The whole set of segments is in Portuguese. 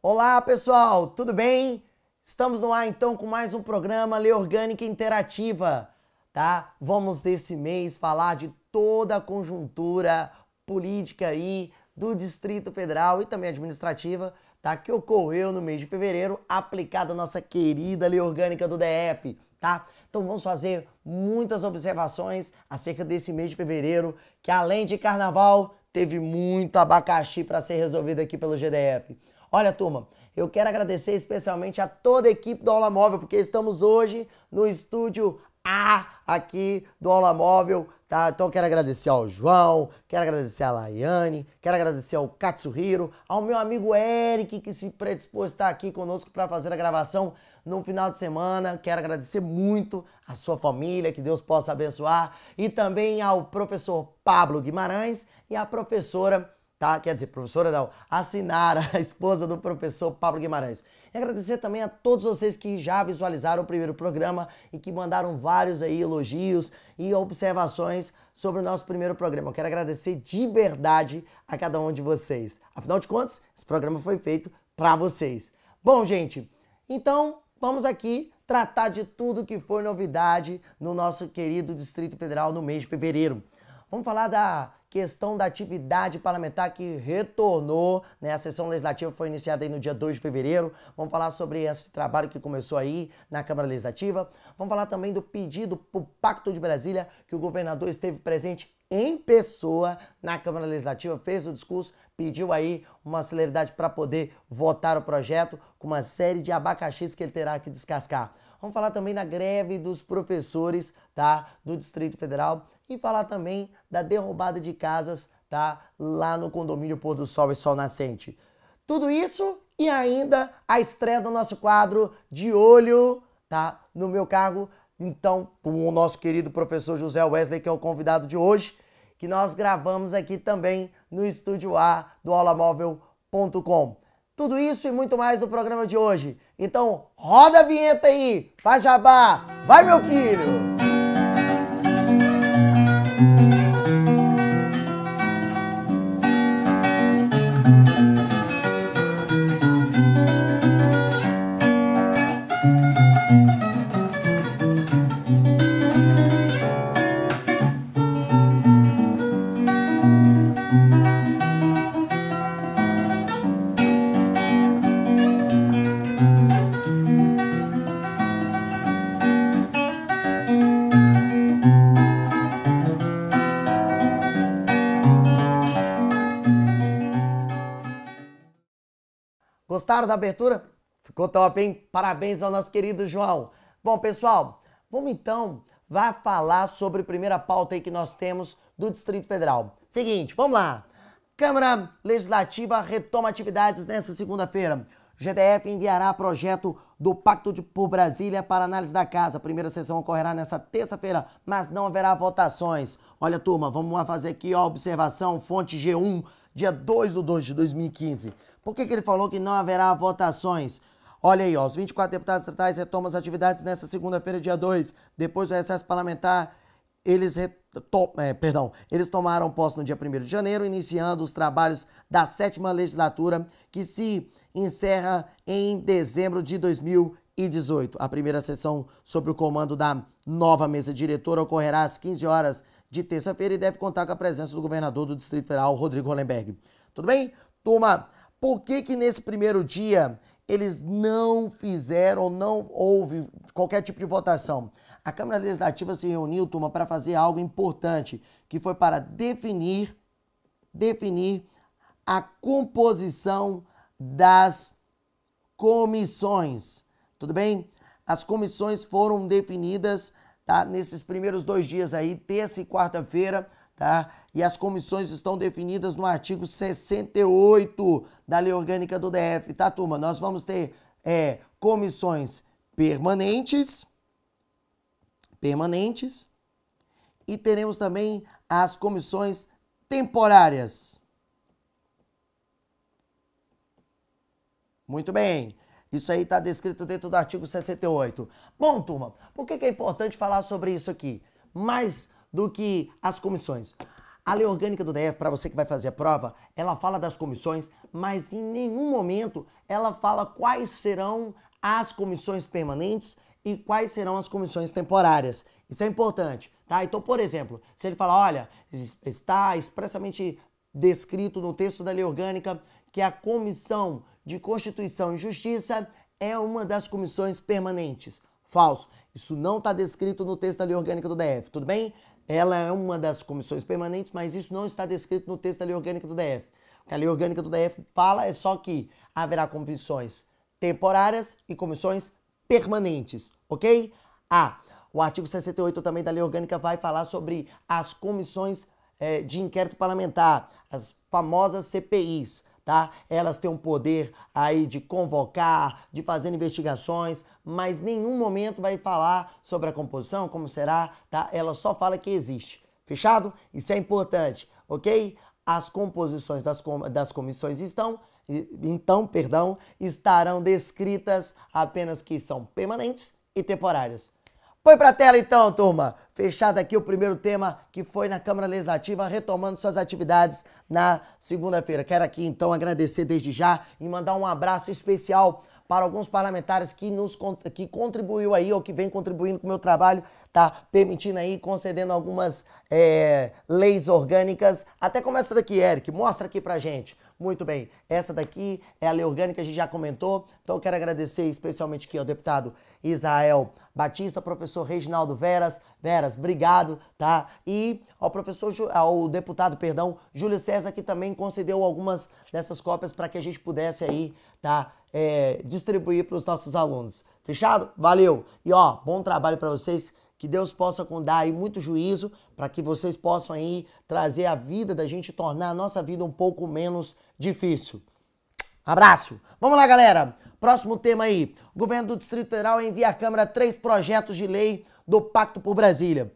Olá pessoal, tudo bem? Estamos no ar então com mais um programa Lei Orgânica Interativa, tá? Vamos nesse mês falar de toda a conjuntura política aí do Distrito Federal e também administrativa, tá? Que ocorreu no mês de fevereiro, aplicada a nossa querida Lei Orgânica do DF, tá? Então vamos fazer muitas observações acerca desse mês de fevereiro, que além de carnaval, teve muito abacaxi para ser resolvido aqui pelo GDF. Olha, turma, eu quero agradecer especialmente a toda a equipe do Aula Móvel, porque estamos hoje no estúdio A aqui do Aula Móvel, tá? Então eu quero agradecer ao João, quero agradecer a Laiane, quero agradecer ao Katsuhiro, ao meu amigo Eric, que se predispôs a estar aqui conosco para fazer a gravação no final de semana. Quero agradecer muito a sua família, que Deus possa abençoar, e também ao professor Pablo Guimarães e à professora, tá? Quer dizer, professora não, a Sinara, a esposa do professor Pablo Guimarães. E agradecer também a todos vocês que já visualizaram o primeiro programa e que mandaram vários aí elogios e observações sobre o nosso primeiro programa. Eu quero agradecer de verdade a cada um de vocês. Afinal de contas, esse programa foi feito para vocês. Bom, gente, então vamos aqui tratar de tudo que foi novidade no nosso querido Distrito Federal no mês de fevereiro. Vamos falar da questão da atividade parlamentar que retornou, né? A sessão legislativa foi iniciada aí no dia 2 de fevereiro. Vamos falar sobre esse trabalho que começou aí na Câmara Legislativa. Vamos falar também do pedido para o Pacto de Brasília, que o governador esteve presente em pessoa na Câmara Legislativa, fez o discurso, pediu aí uma celeridade para poder votar o projeto, com uma série de abacaxis que ele terá que descascar. Vamos falar também da greve dos professores, tá, do Distrito Federal, e falar também da derrubada de casas, tá, lá no condomínio Pôr do Sol e Sol Nascente. Tudo isso e ainda a estreia do nosso quadro De Olho, tá, no Meu Cargo, então, com o nosso querido professor José Wesley, que é o convidado de hoje, que nós gravamos aqui também no estúdio A do aulamóvel.com. Tudo isso e muito mais no programa de hoje. Então, roda a vinheta aí, faz jabá, vai meu filho! Gostaram da abertura? Ficou top, hein? Parabéns ao nosso querido João. Bom, pessoal, vamos então falar sobre a primeira pauta aí que nós temos do Distrito Federal. Seguinte, vamos lá. Câmara Legislativa retoma atividades nesta segunda-feira. O GDF enviará projeto do Pacto por Brasília para análise da casa. A primeira sessão ocorrerá nesta terça-feira, mas não haverá votações. Olha, turma, vamos lá fazer aqui a observação, fonte G1, dia 2/2/2015. Por que ele falou que não haverá votações? Olha aí, ó, os 24 deputados estatais retomam as atividades nesta segunda-feira, dia 2. Depois do recesso parlamentar, eles tomaram posse no dia 1º de janeiro, iniciando os trabalhos da 7ª legislatura, que se encerra em dezembro de 2018. A primeira sessão sob o comando da nova mesa diretora ocorrerá às 15 horas de terça-feira e deve contar com a presença do governador do Distrito Federal, Rodrigo Hollenberg. Tudo bem? Turma, por que nesse primeiro dia eles não fizeram, não houve qualquer tipo de votação? A Câmara Legislativa se reuniu, turma, para fazer algo importante, que foi para definir a composição das comissões. Tudo bem? As comissões foram definidas, tá, nesses primeiros 2 dias aí, terça e quarta-feira, tá? E as comissões estão definidas no artigo 68 da Lei Orgânica do DF, tá, turma? Nós vamos ter comissões permanentes e teremos também as comissões temporárias. Muito bem. Isso aí está descrito dentro do artigo 68. Bom, turma, por que é importante falar sobre isso aqui? Mais do que as comissões. A lei orgânica do DF, para você que vai fazer a prova, ela fala das comissões, mas em nenhum momento ela fala quais serão as comissões permanentes e quais serão as comissões temporárias. Isso é importante, tá? Então, por exemplo, se ele falar, olha, está expressamente descrito no texto da lei orgânica que a Comissão de Constituição e Justiça é uma das comissões permanentes. Falso. Isso não está descrito no texto da lei orgânica do DF, tudo bem? Ela é uma das comissões permanentes, mas isso não está descrito no texto da lei orgânica do DF. O que a lei orgânica do DF fala é só que haverá comissões temporárias e comissões permanentes, ok? O artigo 68 também da lei orgânica vai falar sobre as comissões de inquérito parlamentar, as famosas CPIs, tá? Elas têm um poder aí de convocar, de fazer investigações, mas em nenhum momento vai falar sobre a composição, como será, tá? Ela só fala que existe. Fechado? Isso é importante, ok? As composições das comissões estarão descritas apenas que são permanentes e temporárias. Põe pra tela então, turma. Fechado aqui o primeiro tema que foi na Câmara Legislativa, retomando suas atividades na segunda-feira. Quero aqui então agradecer desde já e mandar um abraço especial para alguns parlamentares que contribuiu aí, ou que vem contribuindo com o meu trabalho, tá permitindo aí, concedendo algumas leis orgânicas, até como essa daqui, Eric, mostra aqui pra gente. Muito bem, essa daqui é a lei orgânica, a gente já comentou, então eu quero agradecer especialmente aqui ao deputado Israel Batista, professor Reginaldo Veras, obrigado, tá? E ao deputado, Júlio César, que também concedeu algumas dessas cópias para que a gente pudesse aí, tá? Distribuir para os nossos alunos. Fechado? Valeu! E ó, bom trabalho para vocês. Que Deus possa dar aí muito juízo para que vocês possam aí trazer a vida da gente, tornar a nossa vida um pouco menos difícil. Abraço! Vamos lá, galera! Próximo tema aí. O governo do Distrito Federal envia à Câmara 3 projetos de lei do Pacto por Brasília.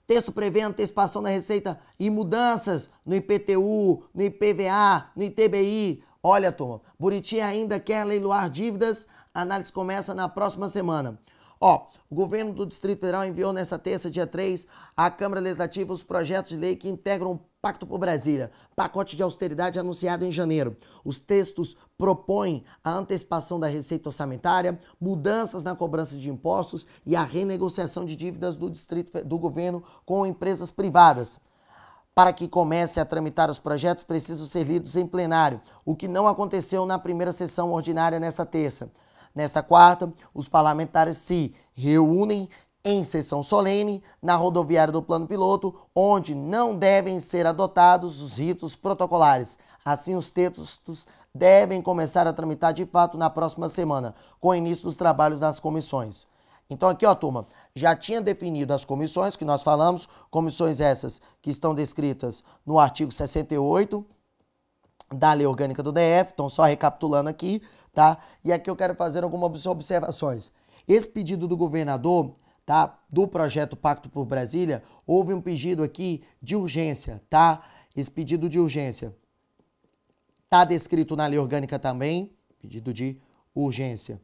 Texto prevê antecipação da receita e mudanças no IPTU, no IPVA, no ITBI. Olha, turma, Buriti ainda quer leiloar dívidas. A análise começa na próxima semana. O governo do Distrito Federal enviou nessa terça, dia 3, à Câmara Legislativa os projetos de lei que integram o Pacto por Brasília, pacote de austeridade anunciado em janeiro. Os textos propõem a antecipação da receita orçamentária, mudanças na cobrança de impostos e a renegociação de dívidas do governo com empresas privadas. Para que comece a tramitar os projetos, precisam ser lidos em plenário, o que não aconteceu na primeira sessão ordinária nesta terça. Nesta quarta, os parlamentares se reúnem em sessão solene na rodoviária do Plano Piloto, onde não devem ser adotados os ritos protocolares. Assim, os textos devem começar a tramitar de fato na próxima semana, com o início dos trabalhos das comissões. Então aqui, ó, turma, já tinha definido as comissões que nós falamos, comissões essas que estão descritas no artigo 68 da Lei Orgânica do DF, então só recapitulando aqui, tá? E aqui eu quero fazer algumas observações. Esse pedido do governador, tá? Do projeto Pacto por Brasília, houve um pedido aqui de urgência, tá? Esse pedido de urgência tá descrito na Lei Orgânica também, pedido de urgência.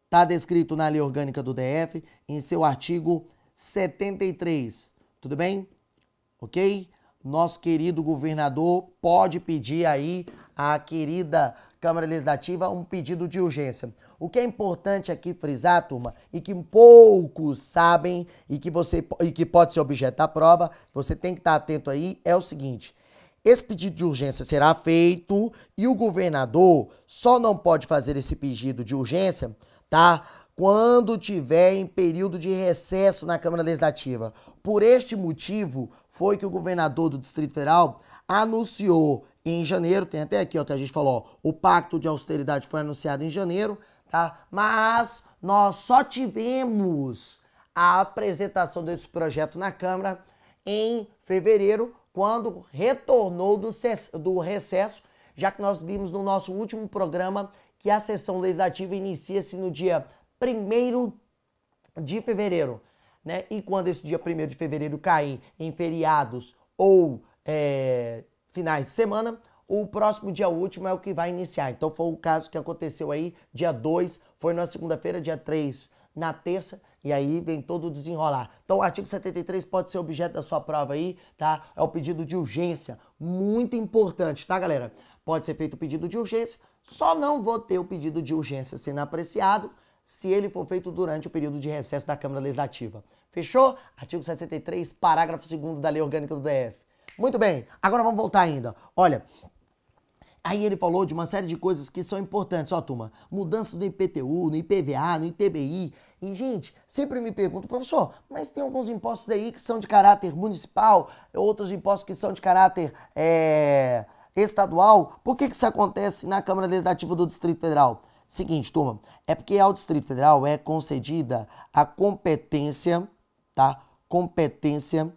Tá descrito na Lei Orgânica do DF, em seu artigo 73, tudo bem? Ok? Nosso querido governador pode pedir aí à querida Câmara Legislativa um pedido de urgência. O que é importante aqui frisar, turma, e que poucos sabem e que pode ser objeto da prova, você tem que estar atento aí, é o seguinte: esse pedido de urgência será feito e o governador só não pode fazer esse pedido de urgência, tá? Quando tiver em período de recesso na Câmara Legislativa. Por este motivo, foi que o governador do Distrito Federal anunciou em janeiro, tem até aqui, ó, que a gente falou, ó, o pacto de austeridade foi anunciado em janeiro, tá? Mas nós só tivemos a apresentação desse projeto na Câmara em fevereiro, quando retornou do recesso, já que nós vimos no nosso último programa que a sessão legislativa inicia-se no dia 1º de fevereiro, né? E quando esse dia 1º de fevereiro cair em feriados ou finais de semana, o próximo dia último é o que vai iniciar. Então foi o caso que aconteceu aí, dia 2, foi na segunda-feira, dia 3, na terça, E aí vem todo o desenrolar. Então, o artigo 73 pode ser objeto da sua prova aí, tá? É o pedido de urgência. Muito importante, tá, galera? Pode ser feito o pedido de urgência, só não vou ter o pedido de urgência sendo apreciado se ele for feito durante o período de recesso da Câmara Legislativa. Fechou? Artigo 73, parágrafo 2º da Lei Orgânica do DF. Muito bem, agora vamos voltar ainda. Olha, aí ele falou de uma série de coisas que são importantes, ó, turma. Mudanças no IPTU, no IPVA, no ITBI. E, gente, sempre me pergunto, professor, mas tem alguns impostos aí que são de caráter municipal, outros impostos que são de caráter estadual. Por que isso acontece na Câmara Legislativa do Distrito Federal? Seguinte, turma, é porque ao Distrito Federal é concedida a competência, tá? Competência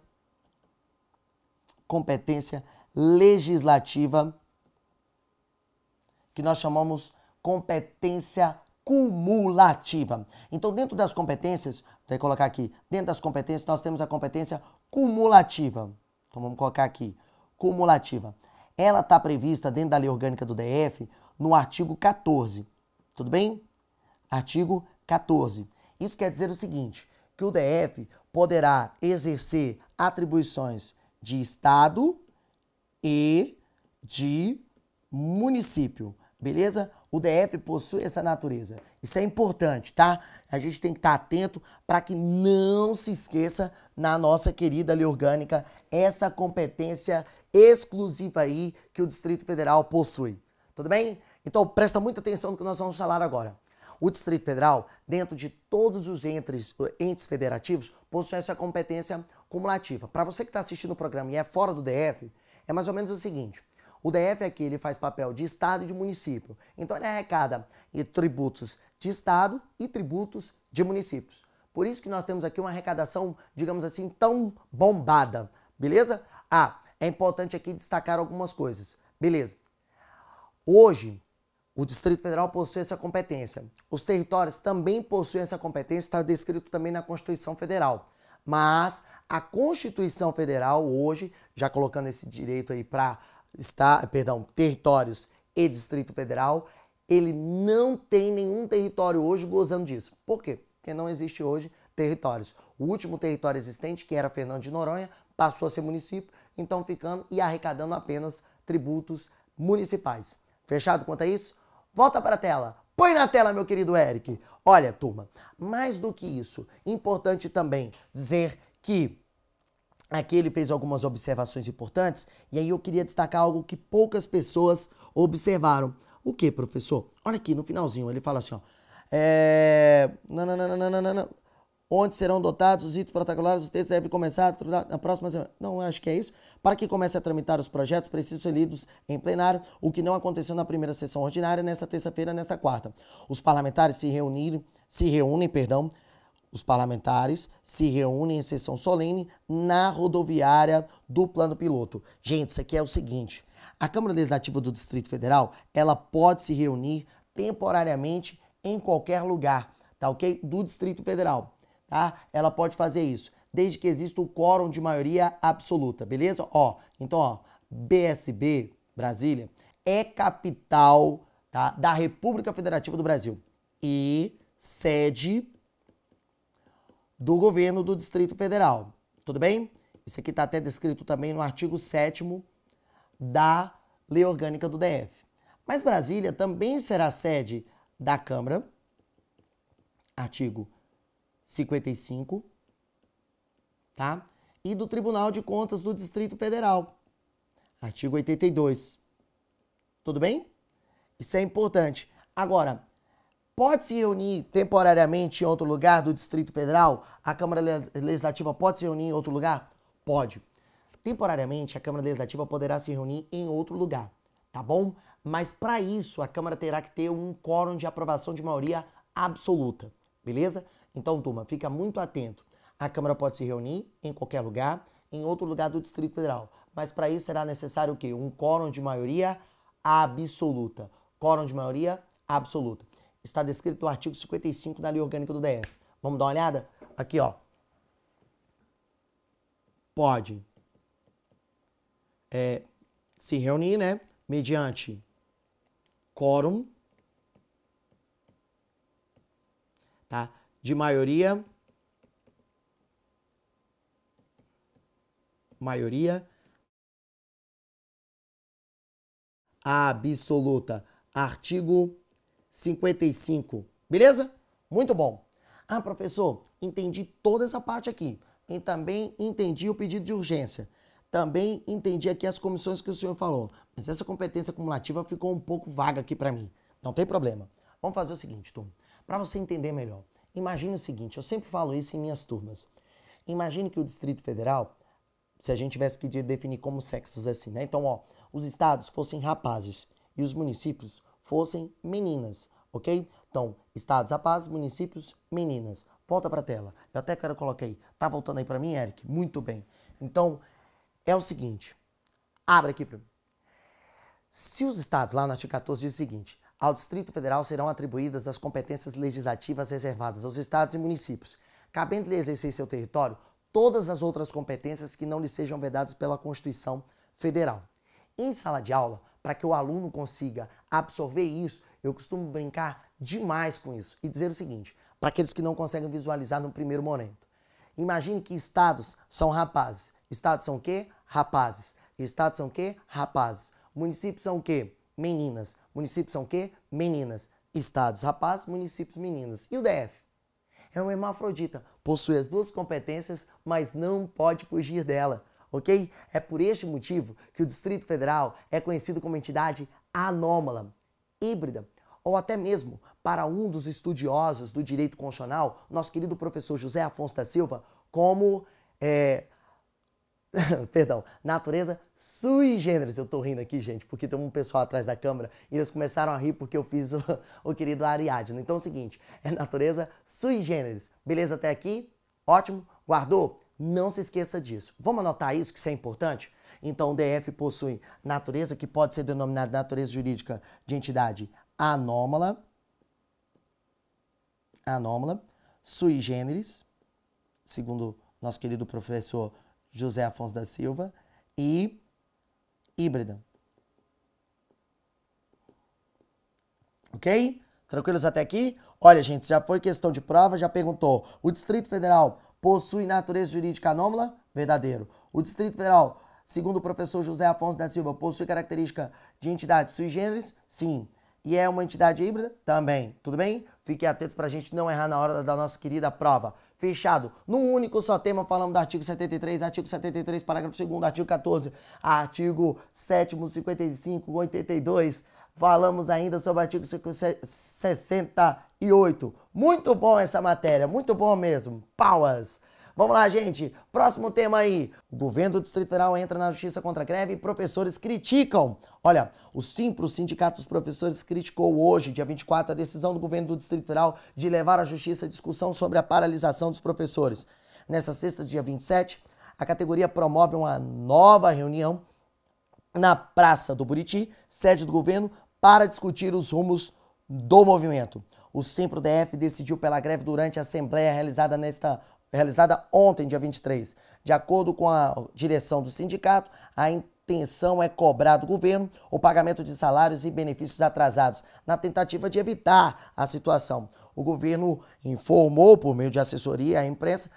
legislativa, que nós chamamos competência cumulativa. Então, dentro das competências, vou colocar aqui, dentro das competências nós temos a competência cumulativa. Então, vamos colocar aqui, cumulativa. Ela está prevista dentro da Lei Orgânica do DF no artigo 14, tudo bem? Artigo 14. Isso quer dizer o seguinte, que o DF poderá exercer atribuições de Estado e de município, beleza? O DF possui essa natureza. Isso é importante, tá? A gente tem que estar atento para que não se esqueça na nossa querida Lei Orgânica essa competência exclusiva aí que o Distrito Federal possui. Tudo bem? Então presta muita atenção no que nós vamos falar agora. O Distrito Federal, dentro de todos os entes federativos, possui essa competência cumulativa. Para você que está assistindo o programa e é fora do DF, é mais ou menos o seguinte. O DF aqui ele faz papel de Estado e de município. Então ele arrecada tributos de Estado e tributos de municípios. Por isso que nós temos aqui uma arrecadação, digamos assim, tão bombada. Beleza? É importante aqui destacar algumas coisas. Beleza. Hoje, o Distrito Federal possui essa competência. Os territórios também possuem essa competência, está descrito também na Constituição Federal. Mas a Constituição Federal hoje, já colocando esse direito aí para territórios e Distrito Federal, ele não tem nenhum território hoje gozando disso. Por quê? Porque não existe hoje territórios. O último território existente, que era Fernando de Noronha, passou a ser município, então ficando e arrecadando apenas tributos municipais. Fechado quanto a isso? Volta para a tela. Põe na tela, meu querido Eric. Olha, turma, mais do que isso, importante também dizer que aqui ele fez algumas observações importantes e aí eu queria destacar algo que poucas pessoas observaram. O que, professor? Olha aqui no finalzinho, ele fala assim, ó. Onde serão dotados os itens protocolares, os textos devem começar na próxima semana. Não, acho que é isso. Para que comece a tramitar os projetos, precisam ser lidos em plenário, o que não aconteceu na primeira sessão ordinária, nesta terça-feira, nesta quarta. Os parlamentares se reúnem, os parlamentares se reúnem em sessão solene na rodoviária do plano piloto. Gente, isso aqui é o seguinte, a Câmara Legislativa do Distrito Federal, ela pode se reunir temporariamente em qualquer lugar, tá ok? Do Distrito Federal. Tá? Ela pode fazer isso, desde que exista o quórum de maioria absoluta, beleza? Então, BSB, Brasília, é capital, tá, da República Federativa do Brasil e sede do governo do Distrito Federal, tudo bem? Isso aqui está até descrito também no artigo 7º da Lei Orgânica do DF. Mas Brasília também será sede da Câmara, artigo 55, tá? E do Tribunal de Contas do Distrito Federal, artigo 82. Tudo bem? Isso é importante. Agora, pode se reunir temporariamente em outro lugar do Distrito Federal? A Câmara Legislativa pode se reunir em outro lugar? Pode. Temporariamente, a Câmara Legislativa poderá se reunir em outro lugar, tá bom? Mas para isso, a Câmara terá que ter um quórum de aprovação de maioria absoluta, beleza? Então, turma, fica muito atento. A Câmara pode se reunir em qualquer lugar, em outro lugar do Distrito Federal. Mas para isso será necessário o quê? Um quórum de maioria absoluta. Quórum de maioria absoluta. Está descrito no artigo 55 da Lei Orgânica do DF. Vamos dar uma olhada? Aqui, ó. Pode se reunir, né? Mediante quórum, tá? De maioria Maioria absoluta. Artigo 55. Beleza? Muito bom. Ah, professor, entendi toda essa parte aqui. E também entendi o pedido de urgência. Também entendi aqui as comissões que o senhor falou. Mas essa competência cumulativa ficou um pouco vaga aqui para mim. Não tem problema. Vamos fazer o seguinte, turma. Para você entender melhor. Imagine o seguinte, eu sempre falo isso em minhas turmas. Imagine que o Distrito Federal, se a gente tivesse que definir como sexos assim, né? Então, ó, os estados fossem rapazes e os municípios fossem meninas, ok? Então, estados rapazes, municípios, meninas. Volta para a tela. Eu até quero colocar aí. Tá voltando aí para mim, Eric? Muito bem. Então, é o seguinte. Abre aqui para mim. Se os estados, lá no artigo 14, diz o seguinte: ao Distrito Federal serão atribuídas as competências legislativas reservadas aos estados e municípios, cabendo-lhe exercer em seu território todas as outras competências que não lhe sejam vedadas pela Constituição Federal. Em sala de aula, para que o aluno consiga absorver isso, eu costumo brincar demais com isso e dizer o seguinte, para aqueles que não conseguem visualizar no primeiro momento. Imagine que estados são rapazes. Estados são o quê? Rapazes. Estados são o quê? Rapazes. Municípios são o quê? Meninas. Municípios são o quê? Meninas. Estados rapazes, municípios meninas. E o DF? É um hermafrodita. Possui as duas competências, mas não pode fugir dela. Ok? É por este motivo que o Distrito Federal é conhecido como entidade anômala, híbrida, ou até mesmo, para um dos estudiosos do direito constitucional, nosso querido professor José Afonso da Silva, como, natureza sui generis. Eu tô rindo aqui, gente, porque tem um pessoal atrás da câmera e eles começaram a rir porque eu fiz o querido Ariadne. Então é o seguinte, é natureza sui generis. Beleza até aqui? Ótimo. Guardou? Não se esqueça disso. Vamos anotar isso, que isso é importante? Então, o DF possui natureza, que pode ser denominada natureza jurídica de entidade anômala, sui generis, segundo nosso querido professor José Afonso da Silva, e híbrida. Ok? Tranquilos até aqui? Olha, gente, já foi questão de prova, já perguntou. O Distrito Federal possui natureza jurídica anômala? Verdadeiro. O Distrito Federal, segundo o professor José Afonso da Silva, possui característica de entidade sui generis? Sim. E é uma entidade híbrida? Também. Tudo bem? Fiquem atentos para a gente não errar na hora da nossa querida prova. Fechado. Num único só tema, falamos do artigo 73, parágrafo 2º, artigo 14, artigo 7º, 55, 82. Falamos ainda sobre o artigo 68. Muito bom essa matéria, muito bom mesmo. Palmas. Vamos lá, gente. Próximo tema aí. O governo do Distrito Federal entra na justiça contra a greve e professores criticam. Olha, o Simpro, o Sindicato dos Professores, criticou hoje, dia 24, a decisão do governo do Distrito Federal de levar à justiça a discussão sobre a paralisação dos professores. Nessa sexta, dia 27, a categoria promove uma nova reunião na Praça do Buriti, sede do governo, para discutir os rumos do movimento. O Simpro-DF decidiu pela greve durante a assembleia realizada ontem, dia 23. De acordo com a direção do sindicato, a intenção é cobrar do governo o pagamento de salários e benefícios atrasados, na tentativa de evitar a situação. O governo informou, por meio de assessoria à imprensa,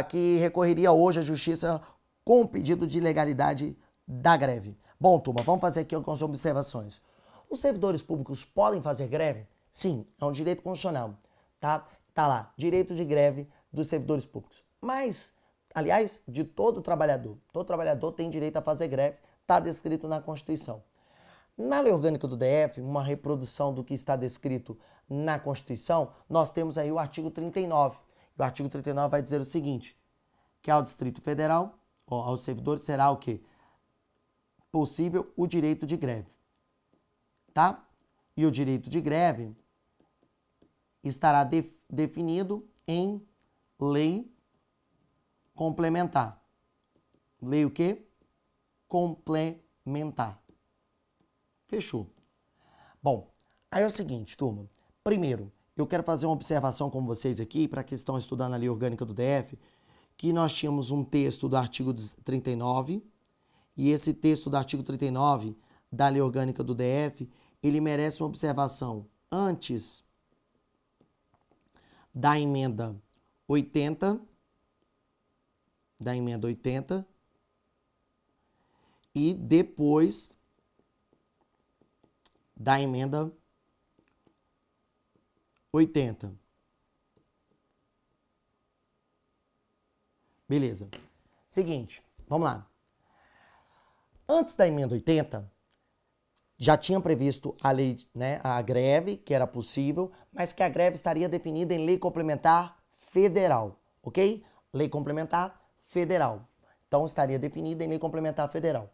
que recorreria hoje à justiça com o pedido de legalidade da greve. Bom, turma, vamos fazer aqui algumas observações. Os servidores públicos podem fazer greve? Sim, é um direito constitucional, tá? Tá lá, direito de greve dos servidores públicos. Mas, aliás, de todo trabalhador tem direito a fazer greve, está descrito na Constituição. Na Lei Orgânica do DF, uma reprodução do que está descrito na Constituição, nós temos aí o artigo 39. O artigo 39 vai dizer o seguinte, que ao Distrito Federal, aos servidores, será o quê? Possível o direito de greve. Tá? E o direito de greve estará definido em lei complementar. Lei o quê? Complementar. Fechou. Bom, aí é o seguinte, turma. Primeiro, eu quero fazer uma observação com vocês aqui, para que estão estudando a Lei Orgânica do DF, que nós tínhamos um texto do artigo 39, e esse texto do artigo 39 da Lei Orgânica do DF, ele merece uma observação antes da emenda 80, e depois da emenda 80. Beleza. Seguinte, vamos lá. Antes da emenda 80, já tinha previsto a lei, né, a greve, que era possível, mas que a greve estaria definida em lei complementar federal, ok? Lei complementar federal. Então, estaria definida em lei complementar federal.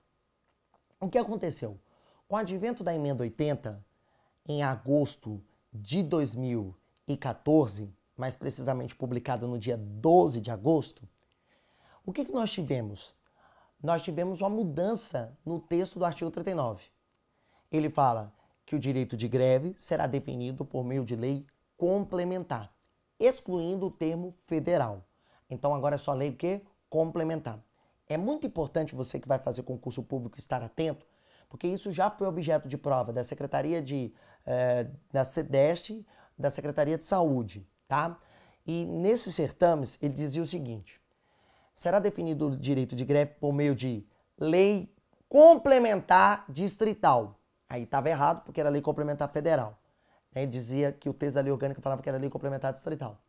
O que aconteceu? Com o advento da emenda 80, em agosto de 2014, mais precisamente publicada no dia 12 de agosto, o que nós tivemos? Nós tivemos uma mudança no texto do artigo 39. Ele fala que o direito de greve será definido por meio de lei complementar, excluindo o termo federal. Então agora é só lei o quê? Complementar. É muito importante você que vai fazer concurso público estar atento, porque isso já foi objeto de prova da Secretaria da SEDEST, da Secretaria de Saúde, tá? E nesses certames ele dizia o seguinte: será definido o direito de greve por meio de lei complementar distrital. Aí estava errado, porque era lei complementar federal. Ele dizia que o texto da lei orgânica falava que era lei complementar distrital.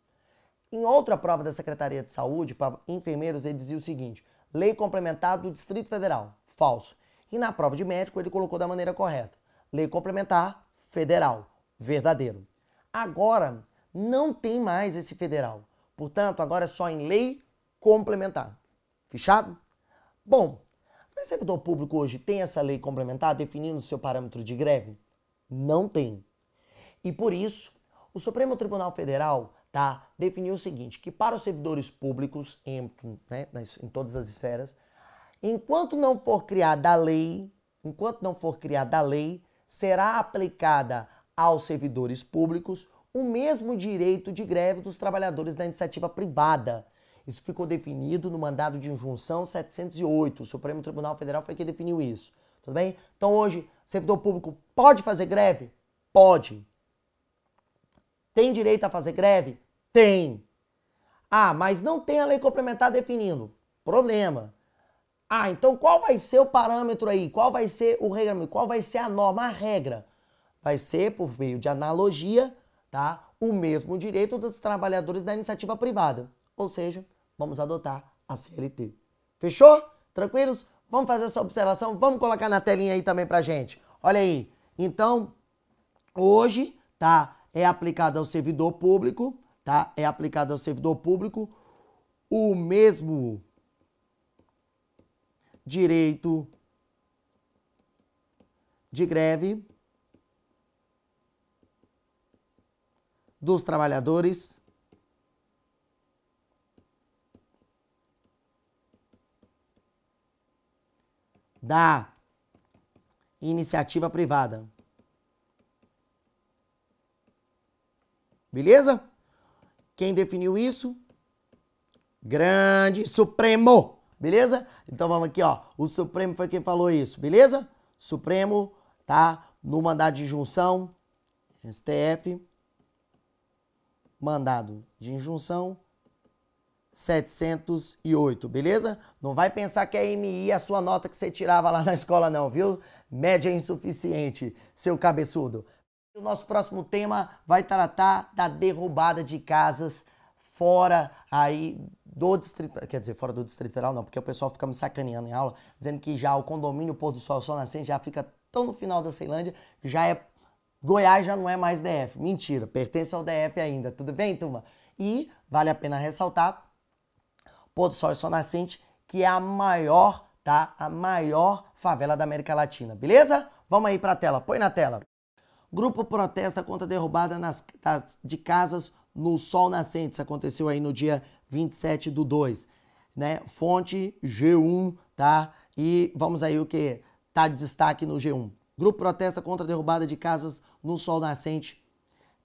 Em outra prova da Secretaria de Saúde, para enfermeiros, ele dizia o seguinte: lei complementar do Distrito Federal. Falso. E na prova de médico, ele colocou da maneira correta: lei complementar federal. Verdadeiro. Agora, não tem mais esse federal. Portanto, agora é só em lei complementar. Fechado? Bom, o servidor público hoje tem essa lei complementar definindo o seu parâmetro de greve? Não tem. E por isso, o Supremo Tribunal Federal definiu o seguinte, que para os servidores públicos, em todas as esferas, enquanto não for criada a lei, será aplicada aos servidores públicos o mesmo direito de greve dos trabalhadores da iniciativa privada. Isso ficou definido no mandado de injunção 708. O Supremo Tribunal Federal foi quem definiu isso. Tudo bem? Então hoje, servidor público pode fazer greve? Pode. Tem direito a fazer greve? Tem. Ah, mas não tem a lei complementar definindo. Problema. Ah, então qual vai ser o parâmetro aí? Qual vai ser o regulamento? Qual vai ser a norma, a regra? Vai ser, por meio de analogia, o mesmo direito dos trabalhadores da iniciativa privada. Ou seja, vamos adotar a CLT. Fechou? Tranquilos? Vamos fazer essa observação? Vamos colocar na telinha aí também pra gente. Olha aí. Então, hoje, é aplicado ao servidor público, É aplicado ao servidor público o mesmo direito de greve dos trabalhadores da iniciativa privada. Beleza? Quem definiu isso? Grande Supremo. Beleza? Então vamos aqui, ó. O Supremo foi quem falou isso, beleza? Supremo, no mandado de injunção, STF, mandado de injunção 708, beleza? Não vai pensar que é MI a sua nota que você tirava lá na escola não, viu? Média insuficiente, seu cabeçudo. O nosso próximo tema vai tratar da derrubada de casas fora aí do Distrito, quer dizer, fora do Distrito Federal não, porque o pessoal fica me sacaneando em aula, dizendo que já o condomínio Pôr do Sol Nascente já fica tão no final da Ceilândia, já é, Goiás já não é mais DF. Mentira, pertence ao DF ainda, tudo bem, turma? E vale a pena ressaltar, Pôr do Sol Nascente, que é a maior, a maior favela da América Latina, beleza? Vamos aí pra tela, põe na tela. Grupo protesta contra a derrubada de casas no Sol Nascente. Isso aconteceu aí no dia 27/2, né? Fonte G1, E vamos aí o que tá de destaque no G1. Grupo protesta contra a derrubada de casas no Sol Nascente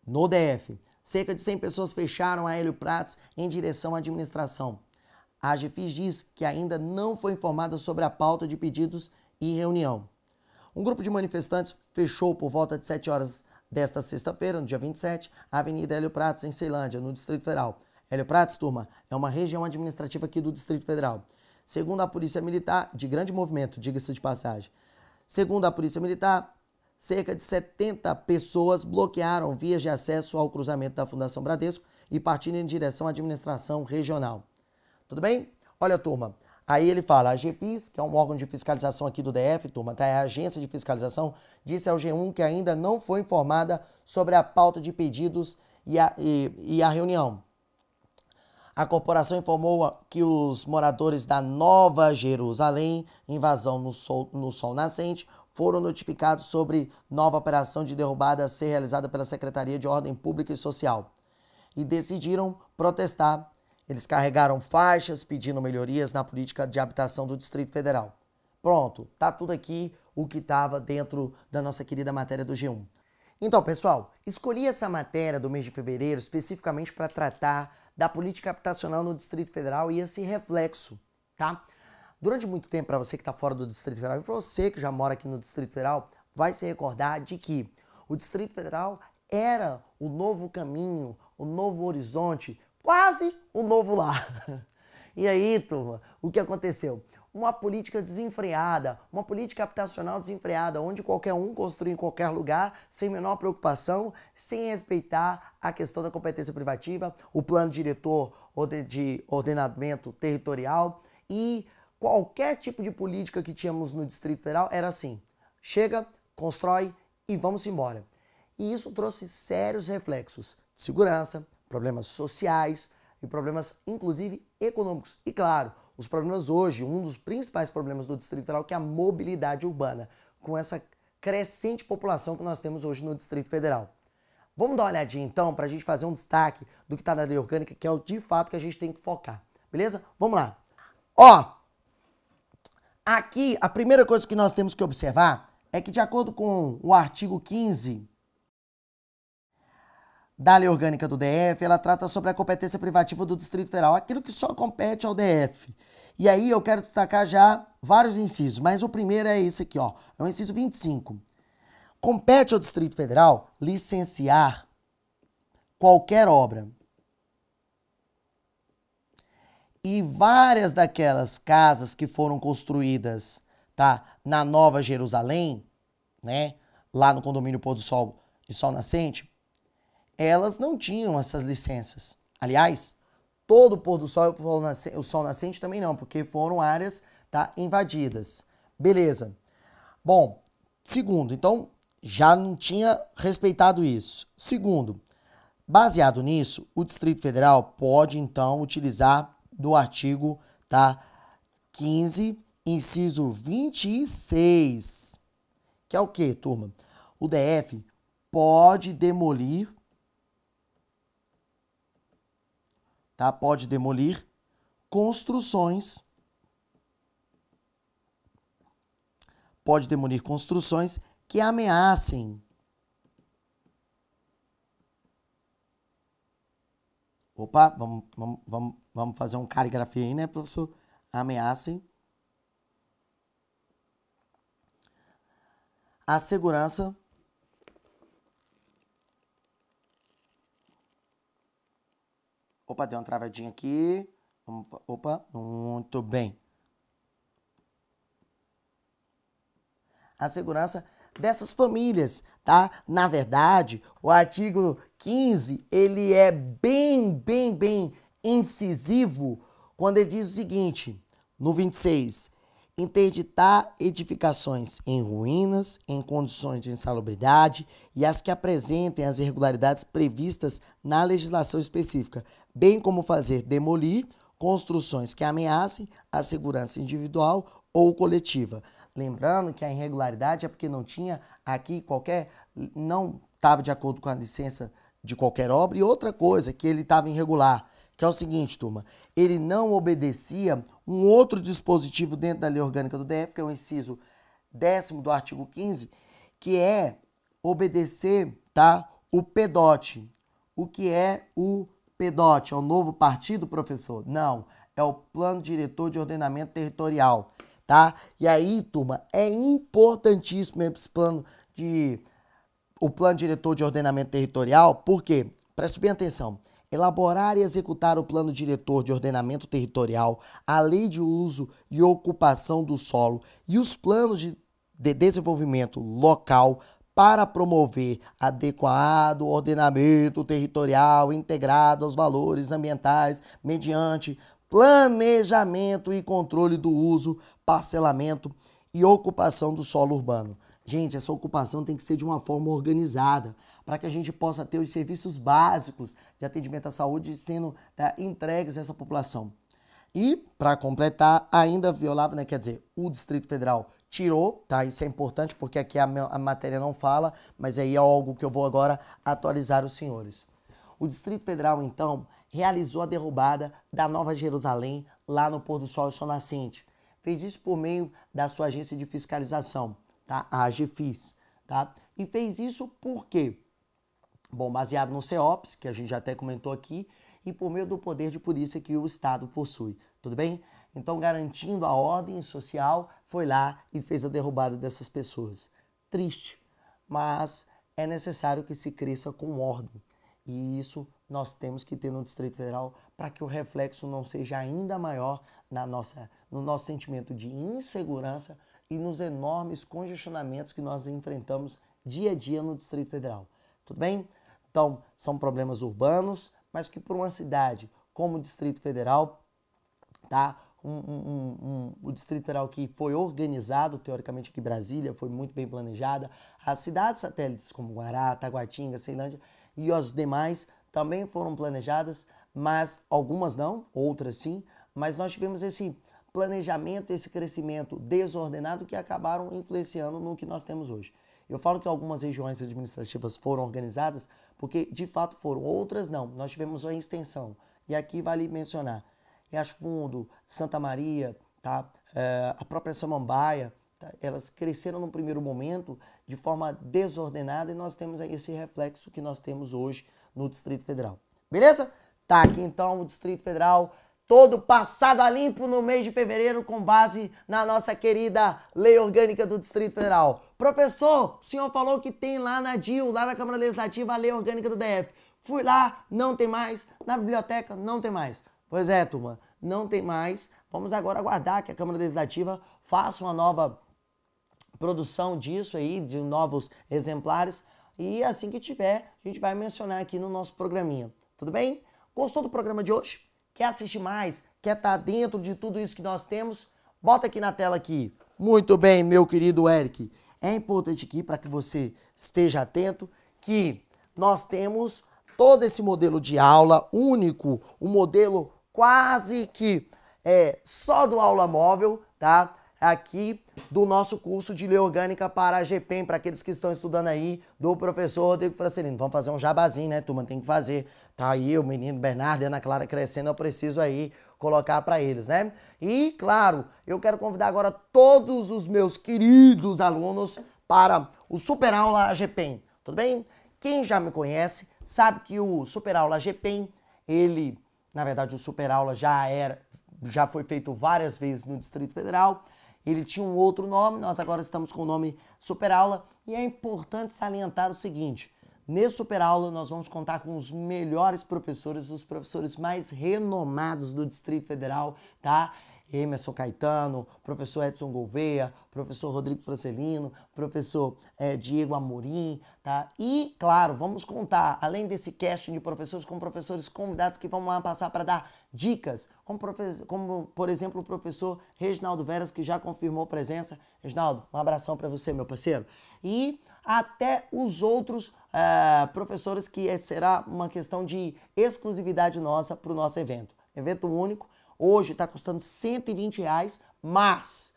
no DF. Cerca de 100 pessoas fecharam a Hélio Prats em direção à administração. A AGFIS diz que ainda não foi informada sobre a pauta de pedidos e reunião. Um grupo de manifestantes fechou por volta de 7 horas desta sexta-feira, no dia 27, a Avenida Hélio Prats, em Ceilândia, no Distrito Federal. Hélio Prats, turma, é uma região administrativa aqui do Distrito Federal. Segundo a Polícia Militar, de grande movimento, diga-se de passagem. Segundo a Polícia Militar, cerca de 70 pessoas bloquearam vias de acesso ao cruzamento da Fundação Bradesco e partiram em direção à administração regional. Tudo bem? Olha, turma, aí ele fala, a GFIS, que é um órgão de fiscalização aqui do DF, turma, tá? É a agência de fiscalização, disse ao G1 que ainda não foi informada sobre a pauta de pedidos e a reunião. A corporação informou que os moradores da Nova Jerusalém, invasão no Sol Nascente, foram notificados sobre nova operação de derrubada a ser realizada pela Secretaria de Ordem Pública e Social e decidiram protestar. Eles carregaram faixas pedindo melhorias na política de habitação do Distrito Federal. Pronto, tá tudo aqui o que estava dentro da nossa querida matéria do G1. Então, pessoal, escolhi essa matéria do mês de fevereiro especificamente para tratar da política habitacional no Distrito Federal e esse reflexo, tá? Durante muito tempo, para você que está fora do Distrito Federal e para você que já mora aqui no Distrito Federal, vai se recordar de que o Distrito Federal era o novo caminho, o novo horizonte, quase o novo lar. E aí, turma, o que aconteceu? Uma política desenfreada, uma política habitacional desenfreada, onde qualquer um construi em qualquer lugar, sem menor preocupação, sem respeitar a questão da competência privativa, o plano diretor de ordenamento territorial e qualquer tipo de política que tínhamos no Distrito Federal era assim, chega, constrói e vamos embora. E isso trouxe sérios reflexos de segurança, problemas sociais e problemas, inclusive, econômicos. E claro, os problemas hoje, um dos principais problemas do Distrito Federal, que é a mobilidade urbana, com essa crescente população que nós temos hoje no Distrito Federal. Vamos dar uma olhadinha, então, para a gente fazer um destaque do que está na lei orgânica, que é o de fato que a gente tem que focar. Beleza? Vamos lá. Ó, aqui, a primeira coisa que nós temos que observar é que, de acordo com o artigo 15 da Lei Orgânica do DF, ela trata sobre a competência privativa do Distrito Federal, aquilo que só compete ao DF. E aí eu quero destacar já vários incisos, mas o primeiro é esse aqui, ó, é o inciso 25. Compete ao Distrito Federal licenciar qualquer obra. E várias daquelas casas que foram construídas, tá, na Nova Jerusalém, né, lá no condomínio Pôr do Sol e Sol Nascente, elas não tinham essas licenças. Aliás, todo o Pôr do Sol e o Sol Nascente também não, porque foram áreas, tá, invadidas. Beleza. Bom, segundo, então, já não tinha respeitado isso. Segundo, baseado nisso, o Distrito Federal pode, então, utilizar do artigo, tá, 15, inciso 26, que é o quê, turma? O DF pode demolir, tá? Pode demolir construções, que ameacem. Opa, vamos fazer um caligrafia aí, né, professor? Ameacem a segurança Opa, deu uma travadinha aqui. Opa, muito bem. A segurança dessas famílias, tá? Na verdade, o artigo 15, ele é bem incisivo quando ele diz o seguinte, no 26, interditar edificações em ruínas, em condições de insalubridade e as que apresentem as irregularidades previstas na legislação específica, bem como fazer demolir construções que ameacem a segurança individual ou coletiva. Lembrando que a irregularidade é porque não tinha aqui não estava de acordo com a licença de qualquer obra. E outra coisa que ele estava irregular, que é o seguinte, turma, ele não obedecia um outro dispositivo dentro da Lei Orgânica do DF, que é o inciso 10º do artigo 15, que é obedecer, tá, o PEDOT. O que é o PEDOT? É o novo partido, professor? Não, é o Plano Diretor de Ordenamento Territorial, tá? E aí, turma, é importantíssimo esse o Plano Diretor de Ordenamento Territorial, porque, preste bem atenção, elaborar e executar o plano diretor de ordenamento territorial, a lei de uso e ocupação do solo e os planos de desenvolvimento local para promover adequado ordenamento territorial integrado aos valores ambientais mediante planejamento e controle do uso, parcelamento e ocupação do solo urbano. Gente, essa ocupação tem que ser de uma forma organizada, para que a gente possa ter os serviços básicos de atendimento à saúde sendo entregues a essa população. E, para completar, ainda violava, né, quer dizer, o Distrito Federal tirou, tá? Isso é importante porque aqui a matéria não fala, mas aí é algo que eu vou agora atualizar os senhores. O Distrito Federal, então, realizou a derrubada da Nova Jerusalém lá no pôr do sol e sol nascente. Fez isso por meio da sua agência de fiscalização, tá? A AGFIS, tá? E fez isso por quê? Bom, baseado no CEOPS, que a gente já até comentou aqui, e por meio do poder de polícia que o Estado possui, tudo bem? Então, garantindo a ordem social, foi lá e fez a derrubada dessas pessoas. Triste, mas é necessário que se cresça com ordem. E isso nós temos que ter no Distrito Federal para que o reflexo não seja ainda maior no nosso sentimento de insegurança e nos enormes congestionamentos que nós enfrentamos dia a dia no Distrito Federal. Tudo bem? Então, são problemas urbanos, mas que por uma cidade como o Distrito Federal, tá? O Distrito Federal que foi organizado, teoricamente aqui em Brasília, foi muito bem planejada. As cidades satélites como Guará, Taguatinga, Ceilândia e as demais também foram planejadas, mas algumas não, outras sim. Mas nós tivemos esse planejamento, esse crescimento desordenado que acabaram influenciando no que nós temos hoje. Eu falo que algumas regiões administrativas foram organizadas porque, de fato, foram. Outras não. Nós tivemos uma extensão. E aqui vale mencionar Riacho Fundo, Santa Maria, tá? A própria Samambaia, tá? Elas cresceram no primeiro momento de forma desordenada e nós temos aí esse reflexo que nós temos hoje no Distrito Federal. Beleza? Tá aqui então o Distrito Federal todo passado a limpo no mês de fevereiro com base na nossa querida Lei Orgânica do Distrito Federal. Professor, o senhor falou que tem lá na DIL, lá na Câmara Legislativa, a Lei Orgânica do DF. Fui lá, não tem mais. Na biblioteca, não tem mais. Pois é, turma, não tem mais. Vamos agora aguardar que a Câmara Legislativa faça uma nova produção disso aí, de novos exemplares. E assim que tiver, a gente vai mencionar aqui no nosso programinha. Tudo bem? Gostou do programa de hoje? Quer assistir mais? Quer estar dentro de tudo isso que nós temos? Bota aqui na tela aqui. Muito bem, meu querido Eric. É importante aqui para que você esteja atento que nós temos todo esse modelo de aula único, um modelo quase que só do aula móvel, tá? Aqui do nosso curso de Lei Orgânica para a GPEM, para aqueles que estão estudando aí, do professor Rodrigo Francelino. Vamos fazer um jabazinho, né, turma? Tem que fazer. Tá aí o menino Bernardo e Ana Clara crescendo, eu preciso aí colocar para eles, né? E, claro, eu quero convidar agora todos os meus queridos alunos para o Super Aula GPEM, tudo bem? Quem já me conhece sabe que o Super Aula GPEM, ele, na verdade, o Super Aula já foi feito várias vezes no Distrito Federal. Ele tinha um outro nome, nós agora estamos com o nome Super Aula. E é importante salientar o seguinte, nesse Super Aula nós vamos contar com os melhores professores, os professores mais renomados do Distrito Federal, tá? Emerson Caetano, professor Edson Gouveia, professor Rodrigo Francelino, professor Diego Amorim, tá? E, claro, vamos contar, além desse casting de professores, com professores convidados que vão lá passar para dar dicas, como, por exemplo, o professor Reginaldo Veras, que já confirmou presença. Reginaldo, um abração para você, meu parceiro. E até os outros professores, que será uma questão de exclusividade nossa para o nosso evento. Evento único. Hoje está custando R$120, mas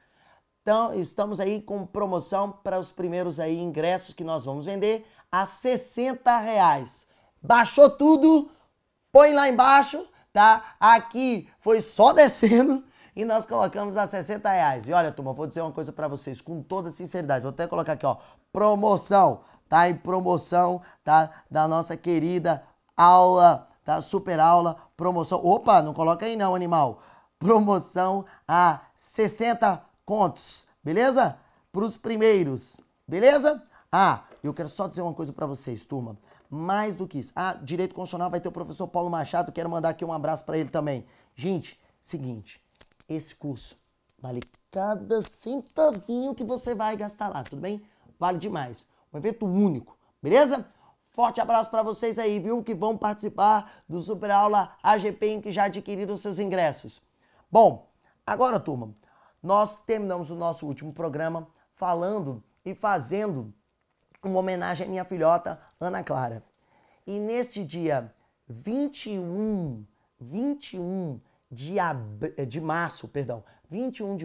então, estamos aí com promoção para os primeiros aí ingressos que nós vamos vender a R$60. Baixou tudo, põe lá embaixo, tá? Aqui foi só descendo e nós colocamos a R$60. E olha, turma, vou dizer uma coisa para vocês com toda sinceridade. Vou até colocar aqui, ó, promoção, tá? Em promoção, tá? Da nossa querida aula, tá? Super Aula, promoção. Opa, não coloca aí não, animal. Promoção a 60 contos, beleza? Para os primeiros, beleza? eu quero só dizer uma coisa para vocês, turma. Mais do que isso. Direito Constitucional vai ter o professor Paulo Machado, quero mandar aqui um abraço para ele também. Gente, seguinte, esse curso vale cada centavinho que você vai gastar lá, tudo bem? Vale demais. Um evento único, beleza? Forte abraço para vocês aí, viu? Que vão participar do Super Aula AGP, que já adquiriram seus ingressos. Bom, agora, turma, nós terminamos o nosso último programa falando e fazendo uma homenagem à minha filhota, Ana Clara. E neste dia 21 de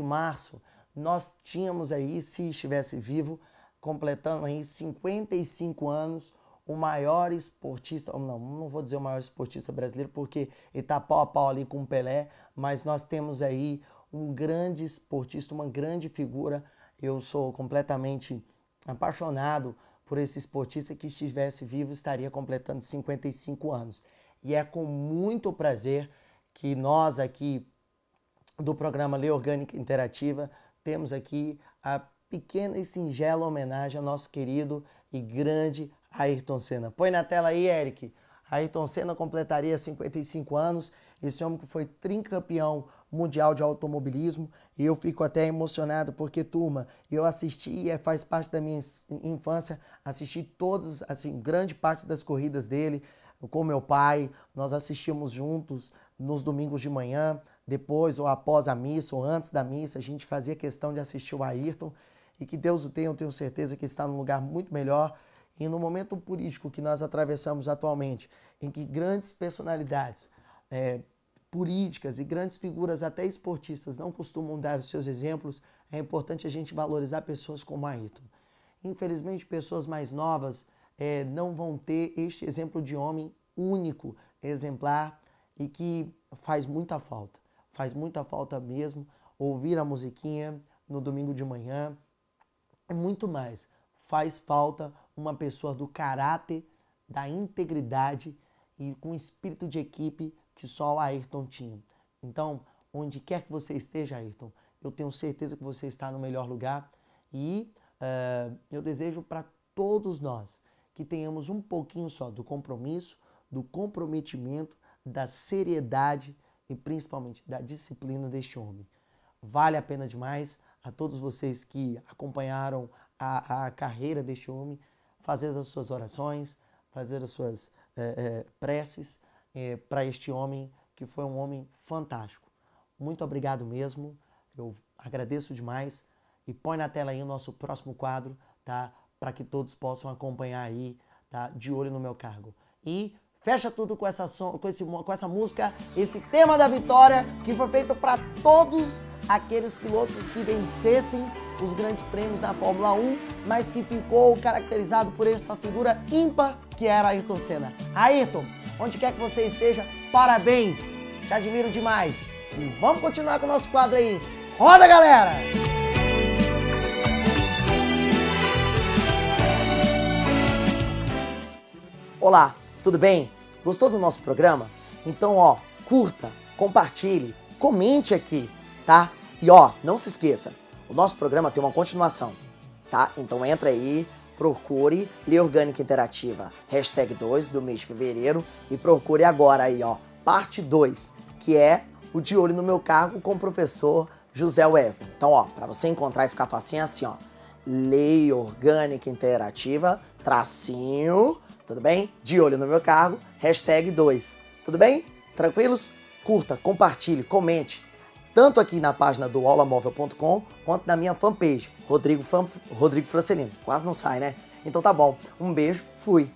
março, nós tínhamos aí, se estivesse vivo, completando aí 55 anos, o maior esportista, não vou dizer o maior esportista brasileiro, porque ele tá pau a pau ali com o Pelé, mas nós temos aí um grande esportista, uma grande figura. Eu sou completamente apaixonado por esse esportista que, se estivesse vivo, estaria completando 55 anos. E é com muito prazer que nós aqui do programa Lei Orgânica Interativa temos aqui a pequena e singela homenagem ao nosso querido e grande Ayrton Senna. Põe na tela aí, Eric. Ayrton Senna completaria 55 anos, esse homem que foi tricampeão mundial de automobilismo, e eu fico até emocionado porque, turma, eu assisti, faz parte da minha infância, assisti todas, assim, grande parte das corridas dele com meu pai. Nós assistimos juntos nos domingos de manhã, depois ou após a missa ou antes da missa, a gente fazia questão de assistir o Ayrton, e que Deus o tenha, eu tenho certeza que está num lugar muito melhor. E no momento político que nós atravessamos atualmente, em que grandes personalidades políticas e grandes figuras, até esportistas, não costumam dar os seus exemplos, é importante a gente valorizar pessoas como Ayrton. Infelizmente, pessoas mais novas não vão ter este exemplo de homem único, exemplar, e que faz muita falta mesmo, ouvir a musiquinha no domingo de manhã, e muito mais. Faz falta uma pessoa do caráter, da integridade e com espírito de equipe que só o Ayrton tinha. Então, onde quer que você esteja, Ayrton, eu tenho certeza que você está no melhor lugar, e eu desejo para todos nós que tenhamos um pouquinho só do compromisso, do comprometimento, da seriedade e principalmente da disciplina deste homem. Vale a pena demais. A todos vocês que acompanharam a carreira deste homem, fazer as suas orações, fazer as suas preces para este homem, que foi um homem fantástico. Muito obrigado mesmo, eu agradeço demais, e põe na tela aí o nosso próximo quadro, tá? Para que todos possam acompanhar aí, tá? De olho no meu cargo. E fecha tudo com essa música, esse tema da vitória, que foi feito para todos aqueles pilotos que vencessem os grandes prêmios da Fórmula 1, mas que ficou caracterizado por essa figura ímpar que era Ayrton Senna. Ayrton, onde quer que você esteja, parabéns! Te admiro demais! E vamos continuar com o nosso quadro aí. Roda, galera! Olá, tudo bem? Gostou do nosso programa? Então, curta, compartilhe, comente aqui, tá? E não se esqueça, o nosso programa tem uma continuação, tá? Então entra aí, procure Lei Orgânica Interativa, #2 do mês de fevereiro, e procure agora aí, parte 2, que é o De Olho no Meu Cargo com o professor José Wesley. Então, para você encontrar e ficar facinho, é assim, Lei Orgânica Interativa, tracinho, tudo bem? De Olho no Meu Cargo, #2. Tudo bem? Tranquilos? Curta, compartilhe, comente, tanto aqui na página do aulamóvel.com, quanto na minha fanpage, Rodrigo Francelino. Quase não sai, né? Então tá bom. Um beijo, fui!